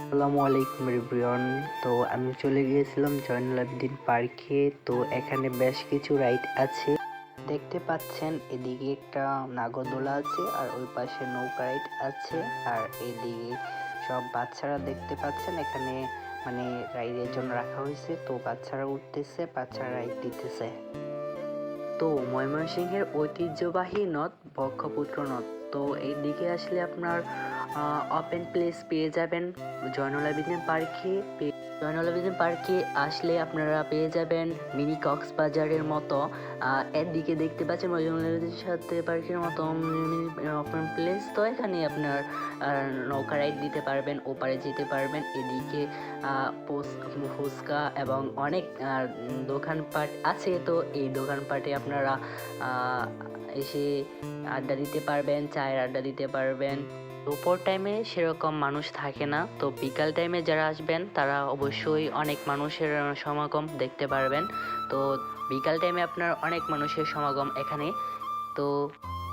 আসসালামু আলাইকুম এভরিওয়ান। তো আমি চলে গিয়েছিলাম জয়নুল আবেদিন পার্কে। তো এখানে বেশ কিছু রাইড আছে, দেখতে পাচ্ছেন। এদিকে একটা নাগরদোলা আছে, আর ওই পাশে নৌকা রাইড আছে, আর এদিকে সব বাচ্চারা দেখতে পাচ্ছেন। এখানে মানে রাইডের জন্য রাখা হয়েছে, তো বাচ্চারা উঠতেছে, বাচ্চারা রাইড দিতেছে। তো ময়মনসিংহের ঐতিহ্যবাহী নদ ব্রহ্মপুত্র নদ। তো এই দিকে আসলে আপনার ওপেন প্লেস পেয়ে যাবেন জয়নুল আবেদিন পার্কে। জয়নুল আবেদিন পার্কে আসলে আপনারা পেয়ে যাবেন মিনি কক্সবাজারের মতো। এর দিকে দেখতে পাচ্ছেন জয়নুল আবেদিন সাথে পার্কের মতো ওপেন প্লেস। তো এখানে আপনার নৌকা রাইড দিতে পারবেন, ওপারে যেতে পারবেন। এদিকে ফুচকা এবং অনেক দোকানপাট আছে। তো এই দোকানপাটে আপনারা এসে আড্ডা দিতে পারবেন, চায়ের আড্ডা দিতে পারবেন। দুপুর টাইমে সেরকম মানুষ থাকে না, তো বিকাল টাইমে যারা আসবেন তারা অবশ্যই অনেক মানুষের সমাগম দেখতে পারবেন। তো বিকাল টাইমে আপনার অনেক মানুষের সমাগম এখানে। তো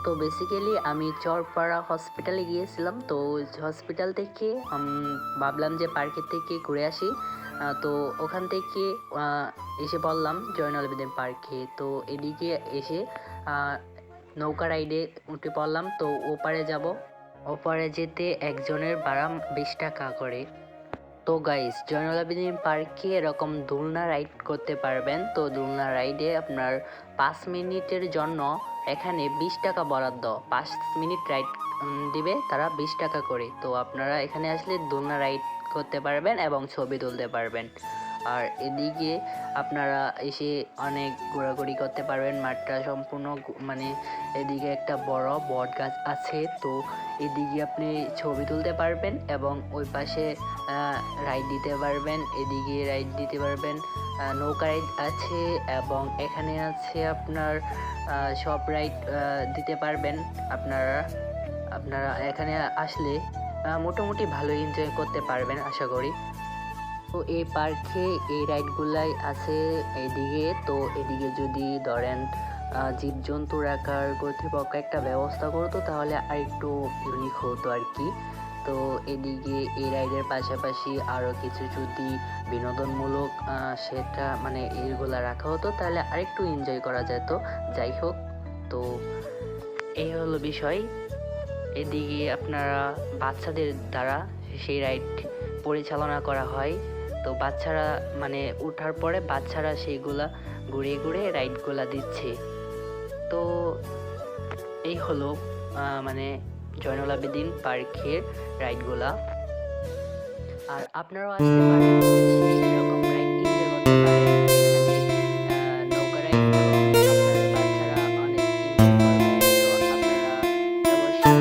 তো বেসিক্যালি আমি চরপাড়া হসপিটালে গিয়েছিলাম। তো হসপিটাল থেকে ভাবলাম যে পার্কের থেকে ঘুরে আসি। তো ওখান থেকে এসে বললাম জয়নুল আবেদিন পার্কে। তো এদিকে এসে নৌকা রাইডে উঠে পড়লাম। তো ওপারে যাব, ওপারে যেতে একজনের ভাড়া 20 টাকা করে। তো গাইস, জয়নুল আবেদিন পার্কে এরকম দোলনা রাইড করতে পারবেন। তো দোলনা রাইডে আপনার 5 মিনিটের জন্য এখানে 20 টাকা বরাদ্দ। 5 মিনিট রাইড দিবে তারা 20 টাকা করে। তো আপনারা এখানে আসলে দোলনা রাইড করতে পারবেন এবং ছবি তুলতে পারবেন। আর এদিকে আপনারা এসে অনেক ঘোরাঘুরি করতে পারবেন। মাঠটা সম্পূর্ণ মানে এদিকে একটা বড় বট গাছ আছে। তো এদিকে আপনি ছবি তুলতে পারবেন এবং ওই পাশে রাইড দিতে পারবেন। এদিকে রাইড দিতে পারবেন, নৌকা রাইড আছে এবং এখানে আছে আপনার সব রাইড দিতে পারবেন। আপনারা আপনারা এখানে আসলে মোটামুটি ভালো এনজয় করতে পারবেন আশা করি। তো এই পার্কে এই রাইডগুলাই আছে এদিকে। তো এদিকে যদি ধরেন জীবজন্তু রাখার কর্তৃপক্ষ একটা ব্যবস্থা করতো তাহলে আর একটু ইউনিক হতো আর কি। তো এদিকে এই রাইডের পাশাপাশি আরও কিছু যদি বিনোদনমূলক সেটা মানে এইগুলা রাখা হতো তাহলে আরেকটু এনজয় করা যেত। যাই হোক, তো এই হলো বিষয়। এদিকে আপনারা বাচ্চাদের দ্বারা সেই রাইড পরিচালনা করা হয়। তো বাচ্চারা মানে ওঠার পরে বাচ্চারা সেইগুলা ঘুরে ঘুরে রাইডগুলা দিচ্ছে। তো এই হলো মানে জয়নুল আবেদিন পার্কের রাইডগুলা। আর আপনারাও আসতে পারেন, এরকম রাইড এনজয় করতে পারেন। এখানে নৌকা রাইড এবং আপনার বাচ্চারা অনেক এনজয় করবে। তো আপনারা অবশ্যই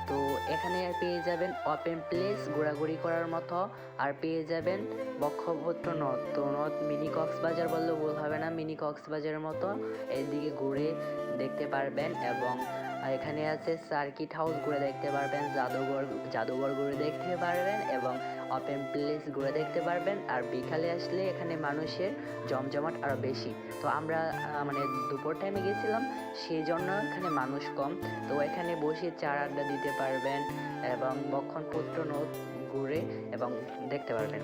তো এখানে পেয়ে যাবেন ওপেন প্লেস ঘোরাঘুরি করার মতো, আর পেয়ে যাবেন ব্রহ্মপুত্র নদ। তো নদ মিনি কক্সবাজার বললেও ভুল হবে না, মিনি কক্সবাজারের মতো এদিকে ঘুরে দেখতে পারবেন। এবং এখানে আছে সার্কিট হাউস ঘুরে দেখতে পারবেন, জাদুঘর ঘুরে দেখতে পারবেন এবং ওপেন প্লেস ঘুরে দেখতে পারবেন। আর বিকালে আসলে এখানে মানুষের জমজমাট আরও বেশি। তো আমরা মানে দুপুর টাইমে গেছিলাম, সেই জন্য এখানে মানুষ কম। তো এখানে বসে চার আড্ডা দিতে পারবেন এবং ব্রহ্মপুত্র নদ ঘুরে এবং দেখতে পারবেন।